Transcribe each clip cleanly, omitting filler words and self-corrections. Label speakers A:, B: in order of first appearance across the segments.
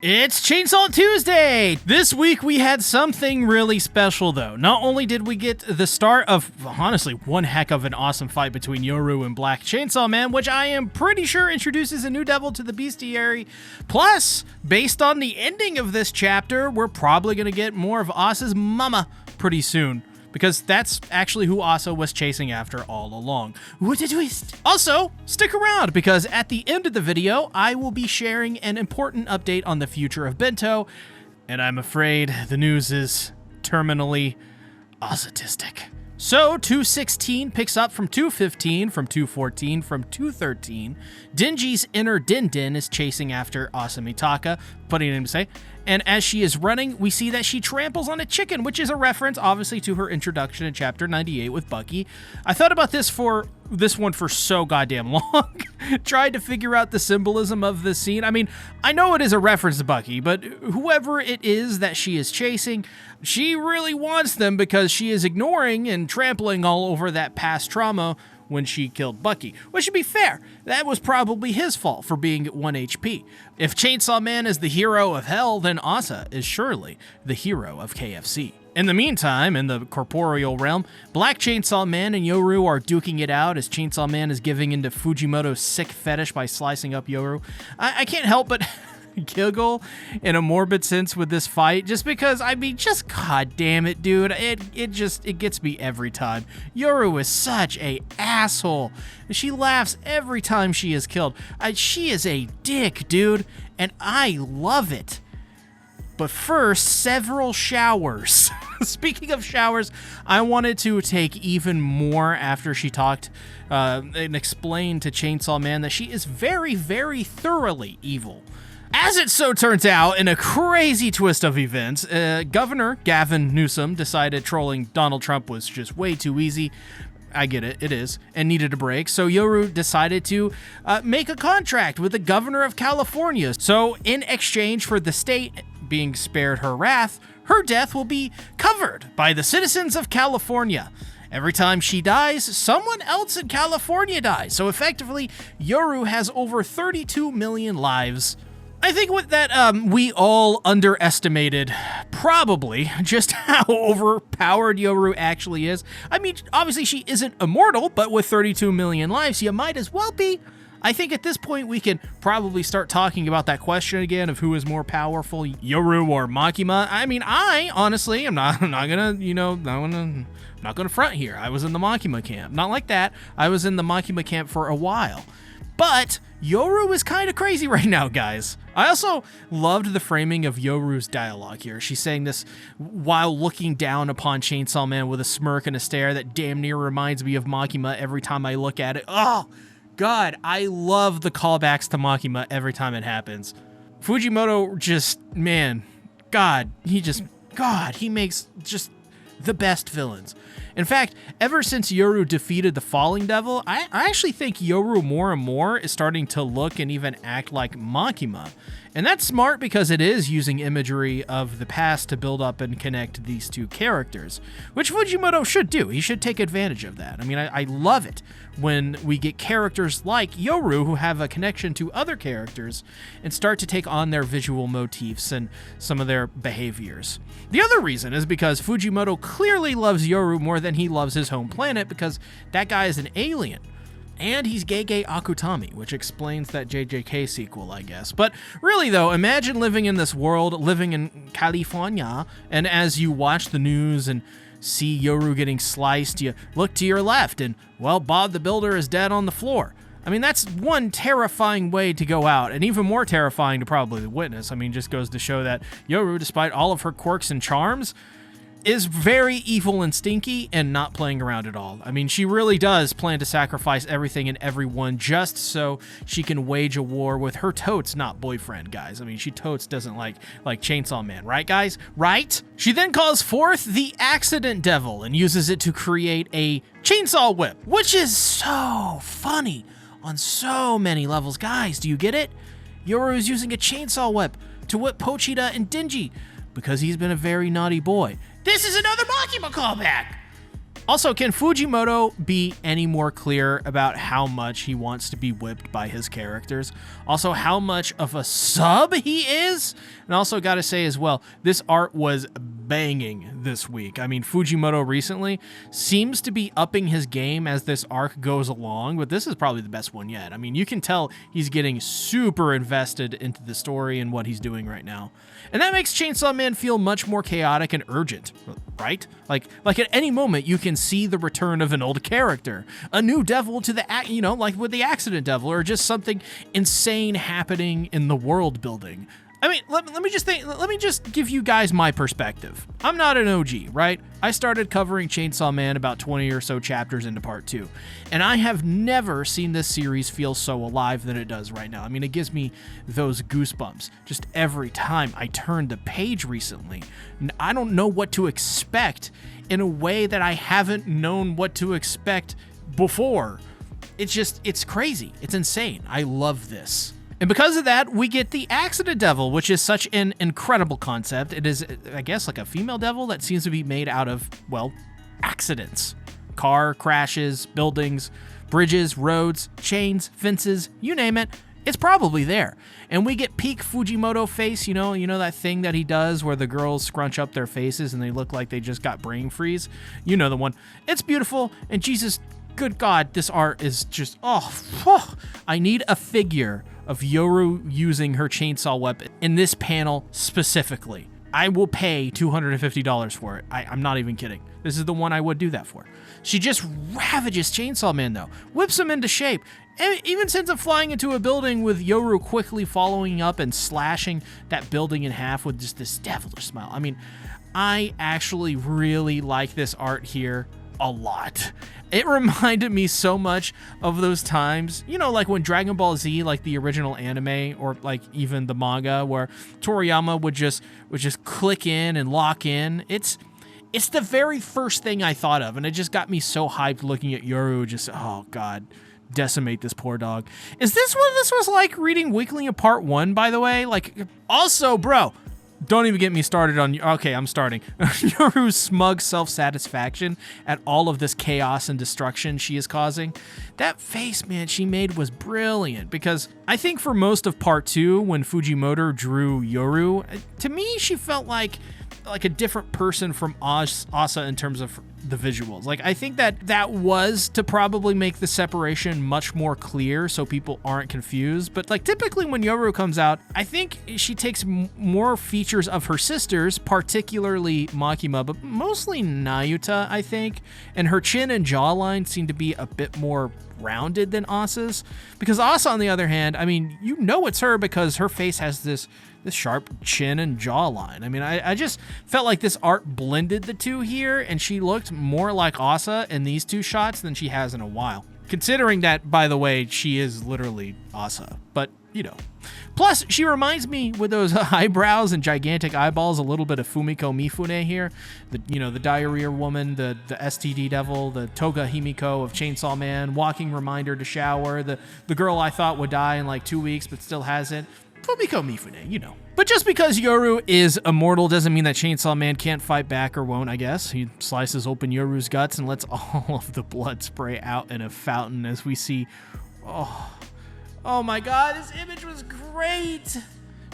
A: It's Chainsaw Tuesday! This week we had something really special though. Not only did we get the start of, honestly, one heck of an awesome fight between Yoru and Black Chainsaw Man, which I am pretty sure introduces a new devil to the bestiary. Plus, based on the ending of this chapter, we're probably gonna get more of Asa's mama pretty soon. Because that's actually who Asa was chasing after all along. What a twist! Also, stick around, because at the end of the video, I will be sharing an important update on the future of Bento, and I'm afraid the news is terminally Asatistic. So, 216 picks up from 215, from 214, from 213. Denji's inner Din is chasing after Asamitaka, putting him to say, and as she is running, we see that she tramples on a chicken, which is a reference, obviously, to her introduction in Chapter 98 with Bucky. I thought about this one for so goddamn long. Tried to figure out the symbolism of this scene. I mean, I know it is a reference to Bucky, but whoever it is that she is chasing, she really wants them because she is ignoring and trampling all over that past trauma when she killed Bucky. Which, to be fair, that was probably his fault for being at 1 HP. If Chainsaw Man is the hero of hell, then Asa is surely the hero of KFC. In the meantime, in the corporeal realm, Black Chainsaw Man and Yoru are duking it out as Chainsaw Man is giving into Fujimoto's sick fetish by slicing up Yoru. I can't help but giggle in a morbid sense with this fight, just because, I mean, just god damn it, dude. It gets me every time. Yoru is such a asshole. She laughs every time she is killed. She is a dick, dude, and I love it. But first, several showers. Speaking of showers, I wanted to take even more after she talked and explained to Chainsaw Man that she is very, very thoroughly evil. As it so turns out, in a crazy twist of events, Governor Gavin Newsom decided trolling Donald Trump was just way too easy. I get it, it is, and needed a break. So Yoru decided to make a contract with the governor of California. So in exchange for the state being spared her wrath, her death will be covered by the citizens of California. Every time she dies, someone else in California dies. So effectively, Yoru has over 32 million lives. I think with that, we all underestimated, probably, just how overpowered Yoru actually is. I mean, obviously she isn't immortal, but with 32 million lives, you might as well be. I think at this point we can probably start talking about that question again of who is more powerful, Yoru or Makima. I mean, I honestly am not gonna front here. I was in the Makima camp. Not like that. I was in the Makima camp for a while. But Yoru is kind of crazy right now, guys. I also loved the framing of Yoru's dialogue here. She's saying this while looking down upon Chainsaw Man with a smirk and a stare that damn near reminds me of Makima every time I look at it. Oh, God, I love the callbacks to Makima every time it happens. Fujimoto just, man, he makes just the best villains. In fact, ever since Yoru defeated the Falling Devil, I actually think Yoru more and more is starting to look and even act like Makima. And that's smart because it is using imagery of the past to build up and connect these two characters, which Fujimoto should do. He should take advantage of that. I mean, I love it when we get characters like Yoru who have a connection to other characters and start to take on their visual motifs and some of their behaviors. The other reason is because Fujimoto clearly loves Yoru more than he loves his home planet, because that guy is an alien. And he's Gege Akutami, which explains that JJK sequel, I guess. But really, though, imagine living in this world, living in California, and as you watch the news and see Yoru getting sliced, you look to your left and, well, Bob the Builder is dead on the floor. I mean, that's one terrifying way to go out, and even more terrifying to probably witness. I mean, just goes to show that Yoru, despite all of her quirks and charms, is very evil and stinky and not playing around at all. I mean, she really does plan to sacrifice everything and everyone just so she can wage a war with her totes not boyfriend, guys. I mean, she totes doesn't like Chainsaw Man, right, guys? Right? She then calls forth the Accident Devil and uses it to create a chainsaw whip, which is so funny on so many levels. Guys, do you get it? Yoru is using a chainsaw whip to whip Pochita and Denji because he's been a very naughty boy. This is another Makima callback! Also, can Fujimoto be any more clear about how much he wants to be whipped by his characters? Also, how much of a sub he is? And also, gotta say as well, this art was banging this week. I mean, Fujimoto recently seems to be upping his game as this arc goes along, but this is probably the best one yet. I mean, you can tell he's getting super invested into the story and what he's doing right now. And that makes Chainsaw Man feel much more chaotic and urgent, right? Like at any moment, you can see the return of an old character, a new devil to the, like with the Accident Devil, or just something insane happening in the world building. I mean, let me just give you guys my perspective. I'm not an OG, right? I started covering Chainsaw Man about 20 or so chapters into part 2, and I have never seen this series feel so alive than it does right now. I mean, it gives me those goosebumps just every time I turn the page recently. I don't know what to expect in a way that I haven't known what to expect before. It's crazy. It's insane. I love this. And because of that, we get the Accident Devil, which is such an incredible concept. It is, I guess, like a female devil that seems to be made out of, well, accidents. Car crashes, buildings, bridges, roads, chains, fences, you name it. It's probably there. And we get peak Fujimoto face, you know that thing that he does where the girls scrunch up their faces and they look like they just got brain freeze? You know the one. It's beautiful, and Jesus, good God, this art is just, I need a figure of Yoru using her chainsaw weapon in this panel specifically. I will pay $250 for it. I'm not even kidding. This is the one I would do that for. She just ravages Chainsaw Man, though. Whips him into shape. And even sends him flying into a building with Yoru quickly following up and slashing that building in half with just this devilish smile. I mean, I actually really like this art here a lot. It reminded me so much of those times, like when Dragon Ball Z, like the original anime, or like even the manga, where Toriyama would just click in and lock in. It's the very first thing I thought of, and it just got me so hyped looking at Yoru. Just, oh God, decimate this poor dog. Is this what this was like reading Weekly Part 1, by the way? Like, also, bro, don't even get me started on... Okay, I'm starting. Yoru's smug self-satisfaction at all of this chaos and destruction she is causing. That face, man, she made was brilliant, because I think for most of Part 2, when Fujimoto drew Yoru, to me, she felt like a different person from Asa in terms of the visuals. Like, I think that was to probably make the separation much more clear so people aren't confused. But like typically when Yoru comes out, I think she takes more features of her sisters, particularly Makima, but mostly Nayuta, I think. And her chin and jawline seem to be a bit more rounded than Asa's. Because Asa, on the other hand, I mean, it's her because her face has this sharp chin and jawline. I mean, I just felt like this art blended the two here, and she looked more like Asa in these two shots than she has in a while. Considering that, by the way, she is literally Asa. But, Plus, she reminds me with those eyebrows and gigantic eyeballs a little bit of Fumiko Mifune here. The diarrhea woman, the STD devil, the Toga Himiko of Chainsaw Man, walking reminder to shower, the girl I thought would die in like 2 weeks but still hasn't. Fumiko Mifune, But just because Yoru is immortal doesn't mean that Chainsaw Man can't fight back, or won't, I guess. He slices open Yoru's guts and lets all of the blood spray out in a fountain as we see... Oh my God, this image was great!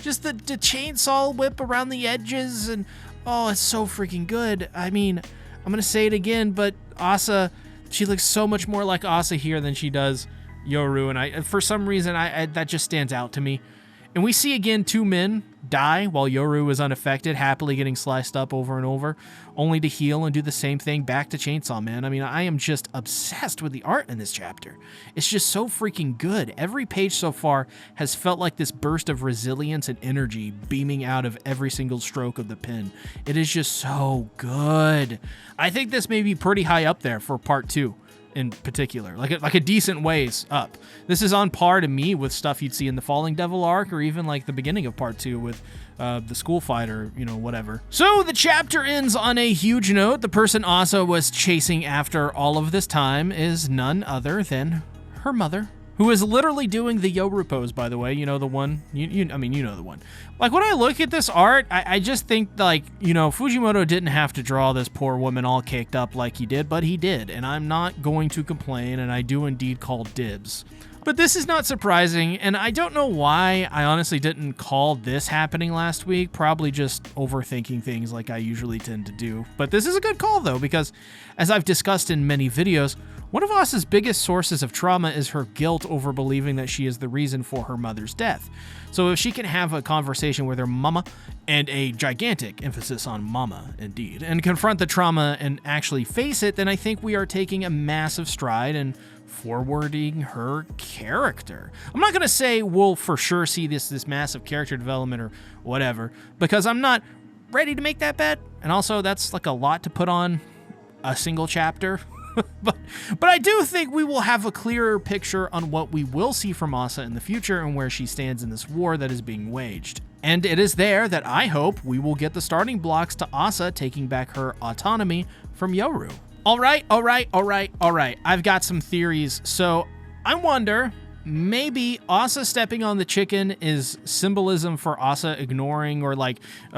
A: Just the chainsaw whip around the edges, and it's so freaking good. I mean, I'm gonna say it again, but Asa, she looks so much more like Asa here than she does Yoru, and for some reason, that just stands out to me. And we see again 2 men die while Yoru is unaffected, happily getting sliced up over and over, only to heal and do the same thing back to Chainsaw Man. I mean, I am just obsessed with the art in this chapter. It's just so freaking good. Every page so far has felt like this burst of resilience and energy beaming out of every single stroke of the pen. It is just so good. I think this may be pretty high up there for Part 2. In particular, like a decent ways up. This is on par to me with stuff you'd see in the Falling Devil arc, or even like the beginning of Part 2 with the school fighter, whatever. So the chapter ends on a huge note. The person Asa was chasing after all of this time is none other than her mother, who is literally doing the Yoru pose, by the way. You know the one? I mean, you know the one. Like, when I look at this art, I just think, like, Fujimoto didn't have to draw this poor woman all caked up like he did, but he did, and I'm not going to complain, and I do indeed call dibs. But this is not surprising, and I don't know why I honestly didn't call this happening last week. Probably just overthinking things like I usually tend to do. But this is a good call, though, because as I've discussed in many videos, one of Asa's biggest sources of trauma is her guilt over believing that she is the reason for her mother's death. So if she can have a conversation with her mama, and a gigantic emphasis on mama, indeed, and confront the trauma and actually face it, then I think we are taking a massive stride and forwarding her character. I'm not going to say we'll for sure see this massive character development or whatever, because I'm not ready to make that bet. And also, that's like a lot to put on a single chapter. but I do think we will have a clearer picture on what we will see from Asa in the future and where she stands in this war that is being waged. And it is there that I hope we will get the starting blocks to Asa taking back her autonomy from Yoru. All right. I've got some theories. So I wonder, maybe Asa stepping on the chicken is symbolism for Asa ignoring or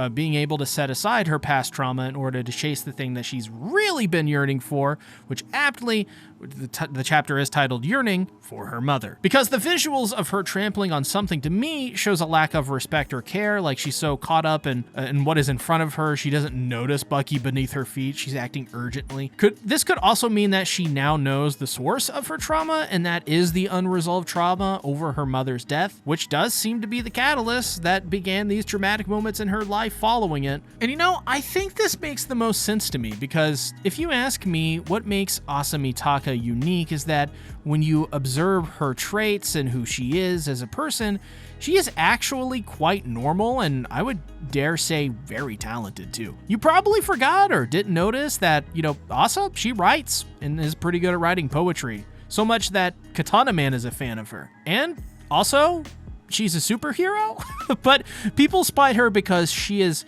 A: being able to set aside her past trauma in order to chase the thing that she's really been yearning for, which aptly the chapter is titled Yearning for Her Mother. Because the visuals of her trampling on something to me shows a lack of respect or care, like she's so caught up in what is in front of her, she doesn't notice Bucky beneath her feet, she's acting urgently. This could also mean that she now knows the source of her trauma, and that is the unresolved trauma over her mother's death, which does seem to be the catalyst that began these dramatic moments in her life following it. And I think this makes the most sense to me, because if you ask me what makes Asa Mitaka unique is that when you observe her traits and who she is as a person, she is actually quite normal, and I would dare say very talented too. You probably forgot or didn't notice that, Asa, she writes and is pretty good at writing poetry. So much that Katana Man is a fan of her. And also, she's a superhero, but people spite her because she is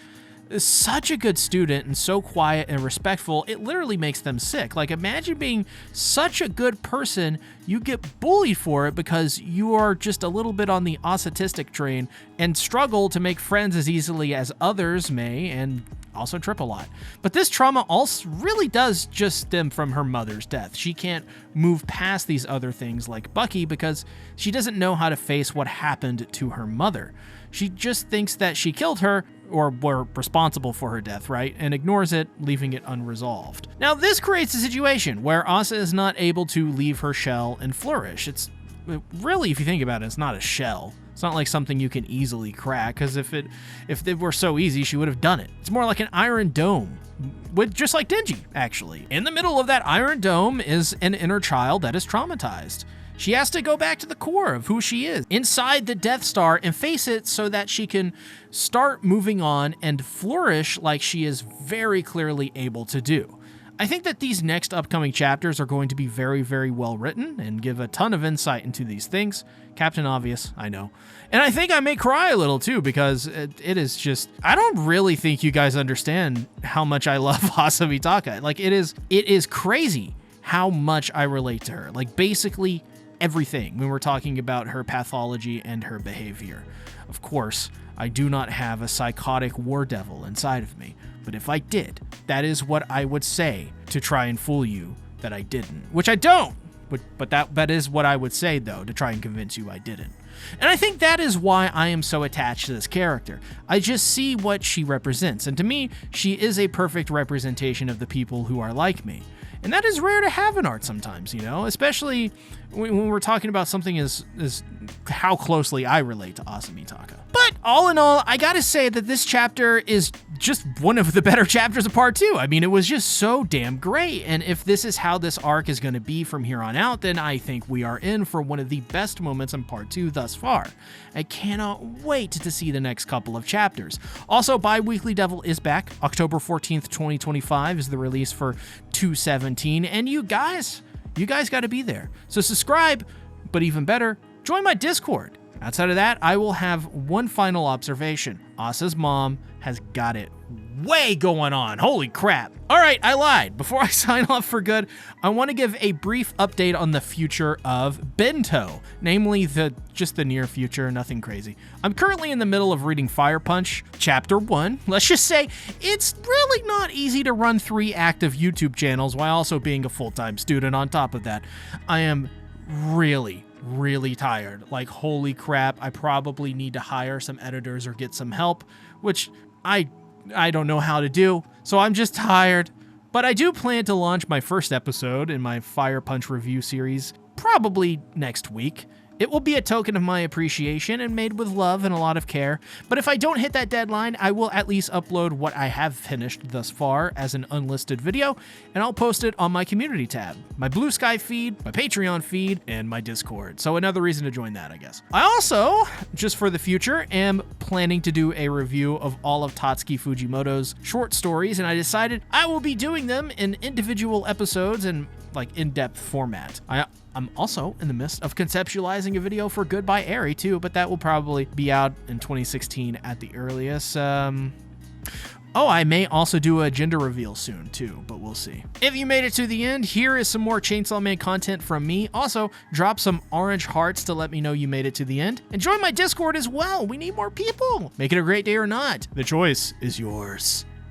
A: such a good student and so quiet and respectful, it literally makes them sick. Like, imagine being such a good person, you get bullied for it because you are just a little bit on the autistic train and struggle to make friends as easily as others may, and also trip a lot. But this trauma also really does just stem from her mother's death. She can't move past these other things like Bucky because she doesn't know how to face what happened to her mother. She just thinks that she killed her, or were responsible for her death, right? And ignores it, leaving it unresolved. Now, this creates a situation where Asa is not able to leave her shell and flourish. It's really, if you think about it, it's not a shell. It's not like something you can easily crack, because if it were so easy, she would have done it. It's more like an iron dome, just like Denji, actually. In the middle of that iron dome is an inner child that is traumatized. She has to go back to the core of who she is, inside the Death Star, and face it so that she can start moving on and flourish like she is very clearly able to do. I think that these next upcoming chapters are going to be very, very well written and give a ton of insight into these things. Captain Obvious, I know. And I think I may cry a little too, because it is just, I don't really think you guys understand how much I love Asa Mitaka. Like, it is crazy how much I relate to her. Like, basically everything when we're talking about her pathology and her behavior. Of course, I do not have a psychotic war devil inside of me, but if I did, that is what I would say to try and fool you that I didn't, which I don't, but that is what I would say, though, to try and convince you I didn't. And I think that is why I am so attached to this character. I just see what she represents, and to me, she is a perfect representation of the people who are like me. And that is rare to have in art sometimes, especially when we're talking about something as how closely I relate to Asa Mitaka. But all in all, I gotta say that this chapter is just one of the better chapters of part 2. I mean, it was just so damn great. And if this is how this arc is going to be from here on out, then I think we are in for one of the best moments in part 2 thus far. I cannot wait to see the next couple of chapters. Also, Bi-Weekly Devil is back. October 14th, 2025 is the release for 217. And you guys got to be there. So subscribe, but even better, join my Discord. Outside of that, I will have one final observation. Asa's mom has got it way going on. Holy crap. All right, I lied. Before I sign off for good, I want to give a brief update on the future of Bento, namely just the near future, nothing crazy. I'm currently in the middle of reading Fire Punch, Chapter 1. Let's just say it's really not easy to run 3 active YouTube channels while also being a full-time student on top of that. I am really tired. Like, holy crap, I probably need to hire some editors or get some help, which I don't know how to do, so I'm just tired. But I do plan to launch my first episode in my Fire Punch review series probably next week. It will be a token of my appreciation and made with love and a lot of care, but if I don't hit that deadline, I will at least upload what I have finished thus far as an unlisted video, and I'll post it on my community tab, my Blue Sky feed, my Patreon feed, and my Discord. So another reason to join that, I guess. I also, just for the future, am planning to do a review of all of Tatsuki Fujimoto's short stories, and I decided I will be doing them in individual episodes and like in-depth format. I'm also in the midst of conceptualizing a video for Goodbye Eri too, but that will probably be out in 2016 at the earliest. I may also do a gender reveal soon too, but we'll see. If you made it to the end, here is some more Chainsaw Man content from me. Also, drop some orange hearts to let me know you made it to the end. And join my Discord as well. We need more people. Make it a great day or not. The choice is yours.